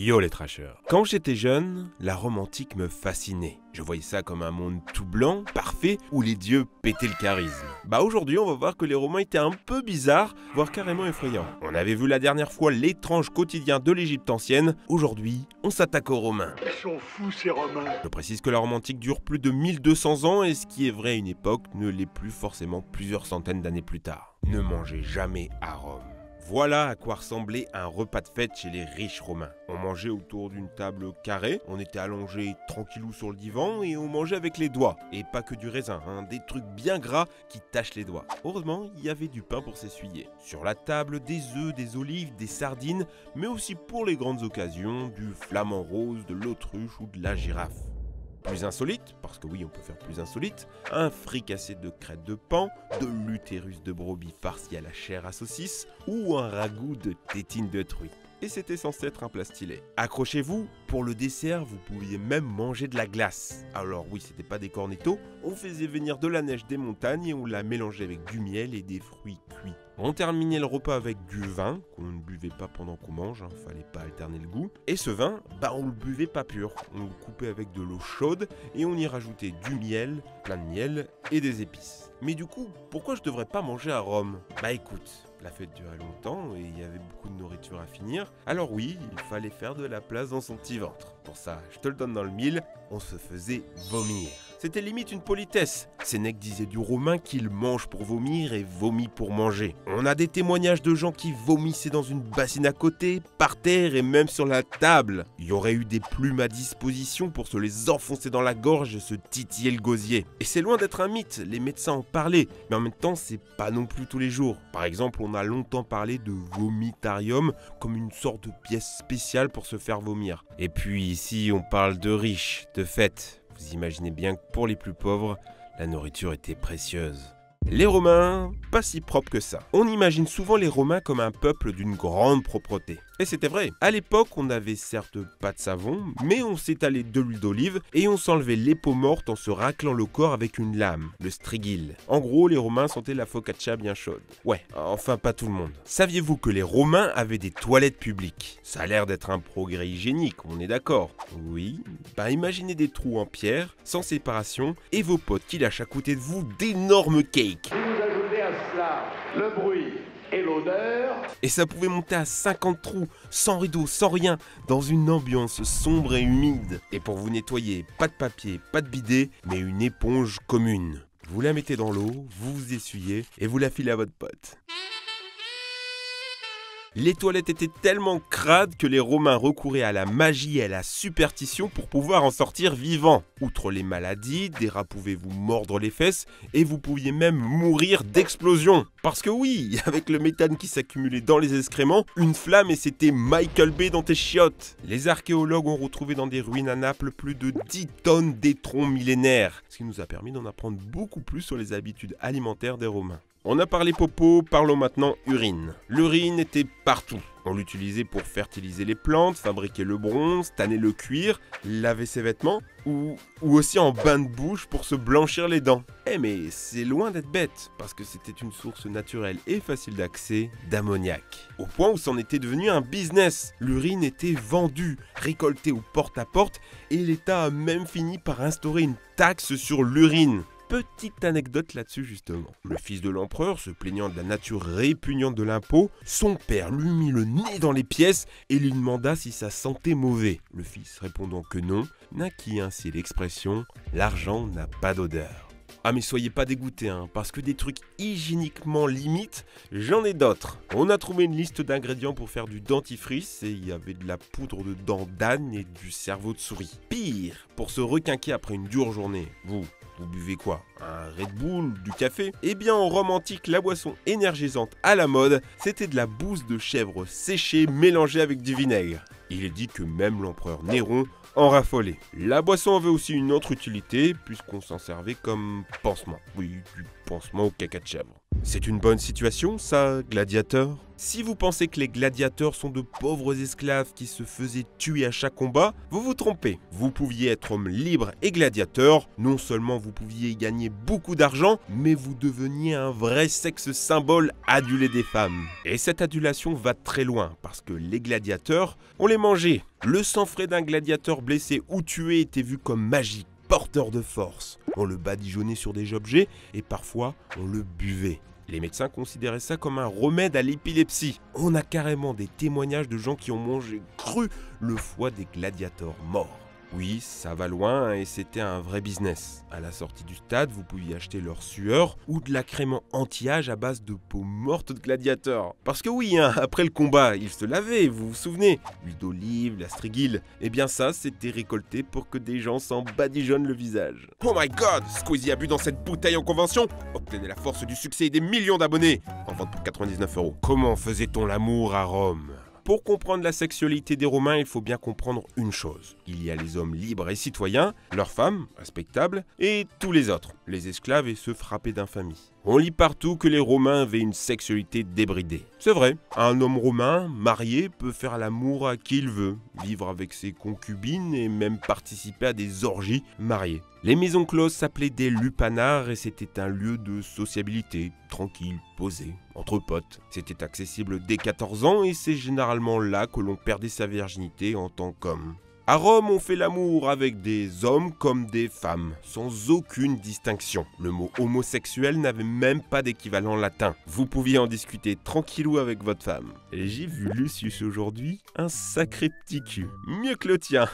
Yo les trashers. Quand j'étais jeune, la Rome antique me fascinait. Je voyais ça comme un monde tout blanc, parfait, où les dieux pétaient le charisme. Bah aujourd'hui, on va voir que les Romains étaient un peu bizarres, voire carrément effrayants. On avait vu la dernière fois l'étrange quotidien de l'Égypte ancienne. Aujourd'hui, on s'attaque aux Romains. Ils sont fous ces Romains. Je précise que la Rome antique dure plus de 1200 ans et ce qui est vrai à une époque ne l'est plus forcément plusieurs centaines d'années plus tard. Ne mangez jamais à Rome. Voilà à quoi ressemblait un repas de fête chez les riches romains. On mangeait autour d'une table carrée, on était allongé tranquillou sur le divan et on mangeait avec les doigts. Et pas que du raisin, des trucs bien gras qui tachent les doigts. Heureusement, il y avait du pain pour s'essuyer. Sur la table, des œufs, des olives, des sardines, mais aussi pour les grandes occasions, du flamant rose, de l'autruche ou de la girafe. Plus insolite, parce que oui on peut faire plus insolite, un fricassé de crête de paon, de l'utérus de brebis farci à la chair à saucisse ou un ragoût de tétine de truie. Et c'était censé être un plat stylé. Accrochez-vous, pour le dessert, vous pouviez même manger de la glace. Alors oui, c'était pas des cornettos, on faisait venir de la neige des montagnes et on la mélangeait avec du miel et des fruits cuits. On terminait le repas avec du vin, qu'on ne buvait pas pendant qu'on mange, fallait pas alterner le goût. Et ce vin, on le buvait pas pur, on le coupait avec de l'eau chaude et on y rajoutait du miel, plein de miel et des épices. Mais du coup, pourquoi je devrais pas manger à Rome? Bah écoute, la fête durait longtemps et il y avait beaucoup de nourriture à finir. Alors oui, il fallait faire de la place dans son petit ventre. Pour ça, je te le donne dans le mille, on se faisait vomir. C'était limite une politesse. Sénèque disait du romain qu'il mange pour vomir et vomit pour manger. On a des témoignages de gens qui vomissaient dans une bassine à côté, par terre et même sur la table. Il y aurait eu des plumes à disposition pour se les enfoncer dans la gorge et se titiller le gosier. Et c'est loin d'être un mythe, les médecins en parlaient, mais en même temps c'est pas non plus tous les jours. Par exemple, on a longtemps parlé de vomitarium comme une sorte de pièce spéciale pour se faire vomir. Et puis ici on parle de riches, de fêtes. Vous imaginez bien que pour les plus pauvres, la nourriture était précieuse. Les Romains, pas si propres que ça. On imagine souvent les Romains comme un peuple d'une grande propreté. Et c'était vrai. À l'époque, on n'avait certes pas de savon, mais on s'étalait de l'huile d'olive et on s'enlevait les peaux mortes en se raclant le corps avec une lame, le strigil. En gros, les Romains sentaient la focaccia bien chaude. Ouais, enfin pas tout le monde. Saviez-vous que les Romains avaient des toilettes publiques? Ça a l'air d'être un progrès hygiénique, on est d'accord? Oui, imaginez des trous en pierre, sans séparation, et vos potes qui lâchent à côté de vous d'énormes cakes. Si vous ajoutez à cela le bruit et l'odeur, et ça pouvait monter à 50 trous, sans rideau, sans rien, dans une ambiance sombre et humide. Et pour vous nettoyer, pas de papier, pas de bidet, mais une éponge commune. Vous la mettez dans l'eau, vous vous essuyez et vous la filez à votre pote. Les toilettes étaient tellement crades que les Romains recouraient à la magie et à la superstition pour pouvoir en sortir vivants. Outre les maladies, des rats pouvaient vous mordre les fesses et vous pouviez même mourir d'explosion. Parce que oui, avec le méthane qui s'accumulait dans les excréments, une flamme et c'était Michael Bay dans tes chiottes. Les archéologues ont retrouvé dans des ruines à Naples plus de 10 tonnes d'étrons millénaires, ce qui nous a permis d'en apprendre beaucoup plus sur les habitudes alimentaires des Romains. On a parlé popo, parlons maintenant urine. L'urine était partout. On l'utilisait pour fertiliser les plantes, fabriquer le bronze, tanner le cuir, laver ses vêtements, ou aussi en bain de bouche pour se blanchir les dents. Mais c'est loin d'être bête, parce que c'était une source naturelle et facile d'accès d'ammoniac. Au point où c'en était devenu un business. L'urine était vendue, récoltée au porte-à-porte, et l'État a même fini par instaurer une taxe sur l'urine. Petite anecdote là-dessus justement. Le fils de l'empereur, se plaignant de la nature répugnante de l'impôt, son père lui mit le nez dans les pièces et lui demanda si ça sentait mauvais. Le fils répondant que non, naquit ainsi l'expression « l'argent n'a pas d'odeur ». Ah mais soyez pas dégoûtés, parce que des trucs hygiéniquement limites, j'en ai d'autres. On a trouvé une liste d'ingrédients pour faire du dentifrice et il y avait de la poudre de dents d'âne et du cerveau de souris. Pire, pour se requinquer après une dure journée, vous buvez quoi? Un Red Bull, du café? Eh bien en Rome antique, la boisson énergisante à la mode, c'était de la bouse de chèvre séchée mélangée avec du vinaigre. Il est dit que même l'empereur Néron en raffolait. La boisson avait aussi une autre utilité, puisqu'on s'en servait comme pansement. Oui, du pansement au caca de chèvre. C'est une bonne situation, ça, gladiateur? Si vous pensez que les gladiateurs sont de pauvres esclaves qui se faisaient tuer à chaque combat, vous vous trompez. Vous pouviez être homme libre et gladiateur, non seulement vous pouviez y gagner beaucoup d'argent, mais vous deveniez un vrai sexe symbole adulé des femmes. Et cette adulation va très loin, parce que les gladiateurs, on les mangeait. Le sang frais d'un gladiateur blessé ou tué était vu comme magique, porteur de force. On le badigeonnait sur des objets et parfois on le buvait. Les médecins considéraient ça comme un remède à l'épilepsie. On a carrément des témoignages de gens qui ont mangé cru le foie des gladiateurs morts. Oui, ça va loin et c'était un vrai business. À la sortie du stade, vous pouviez acheter leur sueur ou de la crème anti-âge à base de peau morte de gladiateurs. Parce que oui, après le combat, ils se lavaient, vous vous souvenez. L'huile d'olive, l'astrigil, eh bien ça, c'était récolté pour que des gens s'en badigeonnent le visage. Oh my god, Squeezie a bu dans cette bouteille en convention. Obtenez la force du succès et des millions d'abonnés. En vente pour 99 €. Comment faisait-on l'amour à Rome ? Pour comprendre la sexualité des Romains, il faut bien comprendre une chose. Il y a les hommes libres et citoyens, leurs femmes, respectables, et tous les autres, les esclaves et ceux frappés d'infamie. On lit partout que les Romains avaient une sexualité débridée. C'est vrai, un homme romain, marié, peut faire l'amour à qui il veut, vivre avec ses concubines et même participer à des orgies mariées. Les maisons closes s'appelaient des lupanars et c'était un lieu de sociabilité, tranquille, posé, entre potes. C'était accessible dès 14 ans et c'est généralement là que l'on perdait sa virginité en tant qu'homme. À Rome, on fait l'amour avec des hommes comme des femmes, sans aucune distinction. Le mot homosexuel n'avait même pas d'équivalent latin. Vous pouviez en discuter tranquillou avec votre femme. Et j'ai vu Lucius aujourd'hui, un sacré petit cul. Mieux que le tien.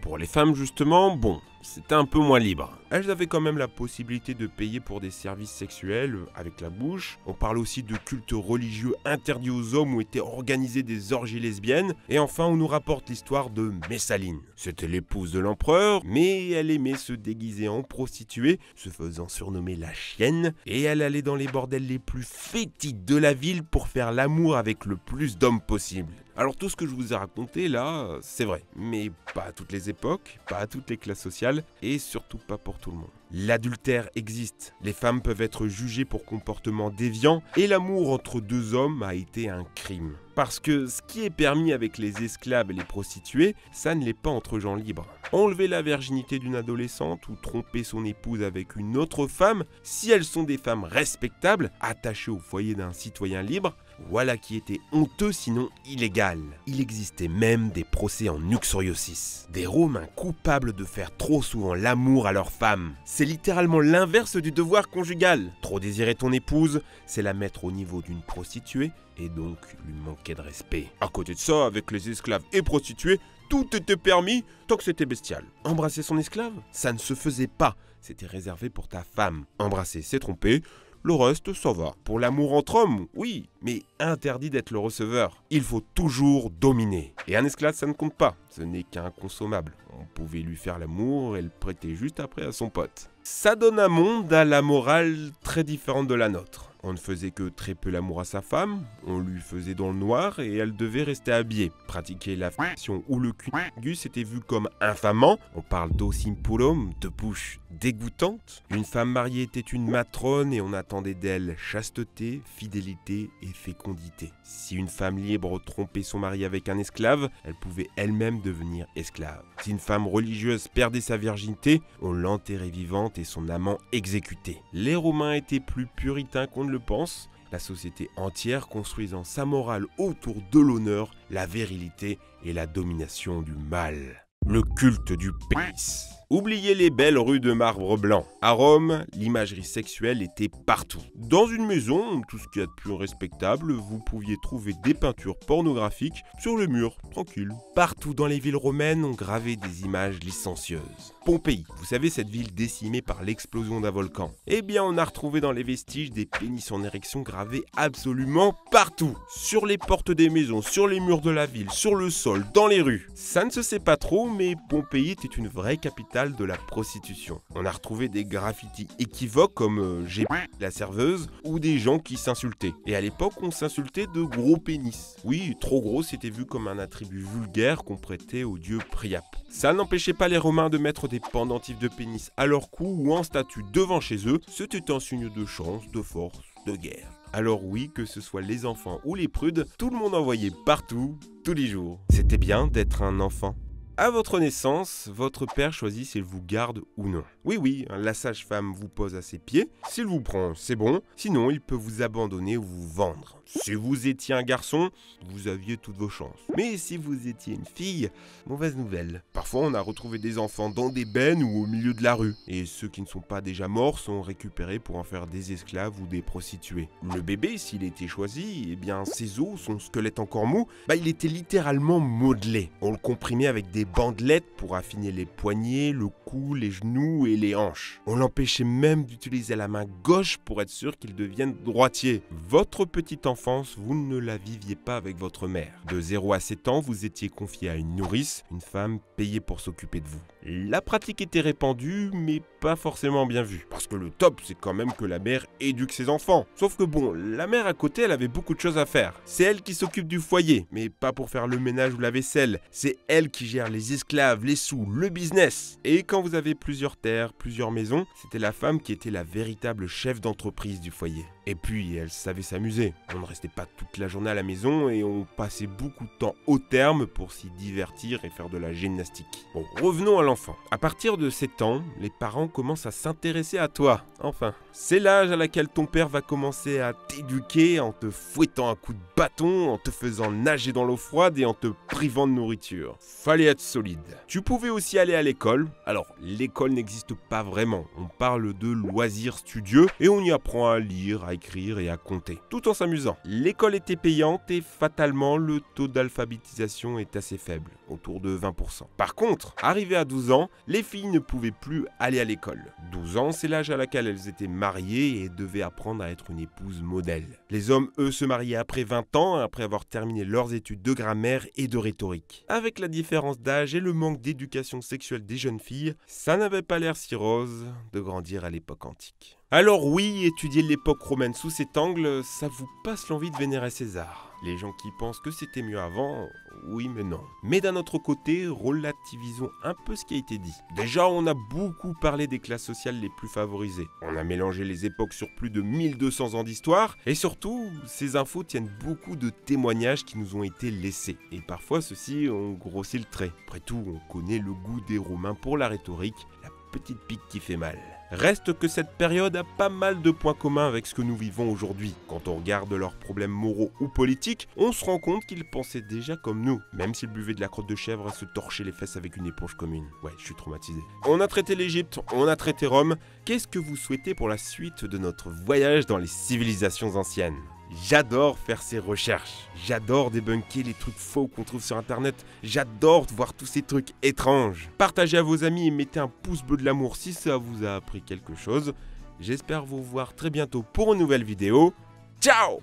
Pour les femmes, justement, bon, c'était un peu moins libre. Elles avaient quand même la possibilité de payer pour des services sexuels avec la bouche. On parle aussi de cultes religieux interdits aux hommes où étaient organisées des orgies lesbiennes. Et enfin, on nous rapporte l'histoire de Messaline. C'était l'épouse de l'empereur, mais elle aimait se déguiser en prostituée, se faisant surnommer la chienne. Et elle allait dans les bordels les plus fétides de la ville pour faire l'amour avec le plus d'hommes possible. Alors tout ce que je vous ai raconté là, c'est vrai, mais pas à toutes les époques, pas à toutes les classes sociales et surtout pas pour tout le monde. L'adultère existe, les femmes peuvent être jugées pour comportement déviant et l'amour entre deux hommes a été un crime. Parce que ce qui est permis avec les esclaves et les prostituées, ça ne l'est pas entre gens libres. Enlever la virginité d'une adolescente ou tromper son épouse avec une autre femme, si elles sont des femmes respectables, attachées au foyer d'un citoyen libre, voilà qui était honteux sinon illégal. Il existait même des procès en uxoriosis. Des Romains coupables de faire trop souvent l'amour à leurs femmes. C'est littéralement l'inverse du devoir conjugal. Trop désirer ton épouse, c'est la mettre au niveau d'une prostituée et donc lui manquer de respect. À côté de ça, avec les esclaves et prostituées, tout était permis tant que c'était bestial. Embrasser son esclave, ça ne se faisait pas. C'était réservé pour ta femme. Embrasser, c'est tromper. Le reste, ça va. Pour l'amour entre hommes, oui, mais interdit d'être le receveur. Il faut toujours dominer. Et un esclave, ça ne compte pas. Ce n'est qu'un consommable. On pouvait lui faire l'amour et le prêter juste après à son pote. Ça donne un monde à la morale très différente de la nôtre. On ne faisait que très peu l'amour à sa femme, on lui faisait dans le noir et elle devait rester habillée. Pratiquer la fellation ou le cunnilingus était vu comme infamant. On parle d'ossim purum, de bouche dégoûtante. Une femme mariée était une matrone et on attendait d'elle chasteté, fidélité et fécondité. Si une femme libre trompait son mari avec un esclave, elle pouvait elle-même devenir esclave. Si une femme religieuse perdait sa virginité, on l'enterrait vivante et son amant exécuté. Les Romains étaient plus puritains qu'on ne le pense, la société entière construisant sa morale autour de l'honneur, la virilité et la domination du mal. Le culte du pénis. Oubliez les belles rues de marbre blanc. À Rome, l'imagerie sexuelle était partout. Dans une maison, tout ce qu'il y a de plus respectable, vous pouviez trouver des peintures pornographiques sur le mur, tranquille. Partout dans les villes romaines, on gravait des images licencieuses. Pompéi, vous savez cette ville décimée par l'explosion d'un volcan. Eh bien, on a retrouvé dans les vestiges des pénis en érection gravés absolument partout. Sur les portes des maisons, sur les murs de la ville, sur le sol, dans les rues. Ça ne se sait pas trop, mais Pompéi était une vraie capitale scandale de la prostitution. On a retrouvé des graffitis équivoques comme j'ai la serveuse ou des gens qui s'insultaient. Et à l'époque, on s'insultait de gros pénis. Oui, trop gros, c'était vu comme un attribut vulgaire qu'on prêtait au dieu Priap. Ça n'empêchait pas les Romains de mettre des pendentifs de pénis à leur cou ou en statue devant chez eux. C'était un signe de chance, de force, de guerre. Alors oui, que ce soit les enfants ou les prudes, tout le monde en voyait partout, tous les jours. C'était bien d'être un enfant. À votre naissance, votre père choisit s'il vous garde ou non. Oui, la sage-femme vous pose à ses pieds. S'il vous prend, c'est bon. Sinon, il peut vous abandonner ou vous vendre. Si vous étiez un garçon, vous aviez toutes vos chances. Mais si vous étiez une fille, mauvaise nouvelle. Parfois, on a retrouvé des enfants dans des bennes ou au milieu de la rue. Et ceux qui ne sont pas déjà morts sont récupérés pour en faire des esclaves ou des prostituées. Le bébé, s'il était choisi, eh bien, ses os, son squelette encore mou, il était littéralement modelé. On le comprimait avec des bandelettes pour affiner les poignets, le cou, les genoux et les hanches. On l'empêchait même d'utiliser la main gauche pour être sûr qu'il devienne droitier. Votre petite enfance, vous ne la viviez pas avec votre mère. De 0 à 7 ans, vous étiez confié à une nourrice, une femme payée pour s'occuper de vous. La pratique était répandue, mais pas forcément bien vue. Parce que le top, c'est quand même que la mère éduque ses enfants. Sauf que bon, la mère à côté, elle avait beaucoup de choses à faire. C'est elle qui s'occupe du foyer, mais pas pour faire le ménage ou la vaisselle. C'est elle qui gère les esclaves, les sous, le business. Et quand vous avez plusieurs terres, plusieurs maisons, c'était la femme qui était la véritable chef d'entreprise du foyer. Et puis, elle savait s'amuser. On ne restait pas toute la journée à la maison et on passait beaucoup de temps au terme pour s'y divertir et faire de la gymnastique. Bon, revenons à l'enfant. À partir de 7 ans, les parents commencent à s'intéresser à toi. Enfin, c'est l'âge à laquelle ton père va commencer à t'éduquer en te fouettant un coup de bâton, en te faisant nager dans l'eau froide et en te privant de nourriture. Fallait être solide. Tu pouvais aussi aller à l'école. Alors, l'école n'existe pas vraiment. On parle de loisirs studieux et on y apprend à lire, à écrire et à compter, tout en s'amusant. L'école était payante et fatalement, le taux d'alphabétisation est assez faible, autour de 20%. Par contre, arrivé à 12 ans, les filles ne pouvaient plus aller à l'école. 12 ans, c'est l'âge à laquelle elles étaient mariées et devaient apprendre à être une épouse modèle. Les hommes, eux, se mariaient après 20 ans, après avoir terminé leurs études de grammaire et de rhétorique. Avec la différence d'âge et le manque d'éducation sexuelle des jeunes filles, ça n'avait pas l'air si rose de grandir à l'époque antique. Alors oui, étudier l'époque romaine sous cet angle, ça vous passe l'envie de vénérer César. Les gens qui pensent que c'était mieux avant, oui mais non. Mais d'un autre côté, relativisons un peu ce qui a été dit. Déjà, on a beaucoup parlé des classes sociales les plus favorisées. On a mélangé les époques sur plus de 1200 ans d'histoire. Et surtout, ces infos tiennent beaucoup de témoignages qui nous ont été laissés. Et parfois, ceux-ci ont grossi le trait. Après tout, on connaît le goût des Romains pour la rhétorique, la petite pique qui fait mal. Reste que cette période a pas mal de points communs avec ce que nous vivons aujourd'hui. Quand on regarde leurs problèmes moraux ou politiques, on se rend compte qu'ils pensaient déjà comme nous, même s'ils buvaient de la crotte de chèvre et se torchaient les fesses avec une éponge commune. Ouais, je suis traumatisé. On a traité l'Égypte, on a traité Rome. Qu'est-ce que vous souhaitez pour la suite de notre voyage dans les civilisations anciennes ? J'adore faire ces recherches, j'adore débunker les trucs faux qu'on trouve sur internet, j'adore voir tous ces trucs étranges. Partagez à vos amis et mettez un pouce bleu de l'amour si ça vous a appris quelque chose. J'espère vous voir très bientôt pour une nouvelle vidéo. Ciao!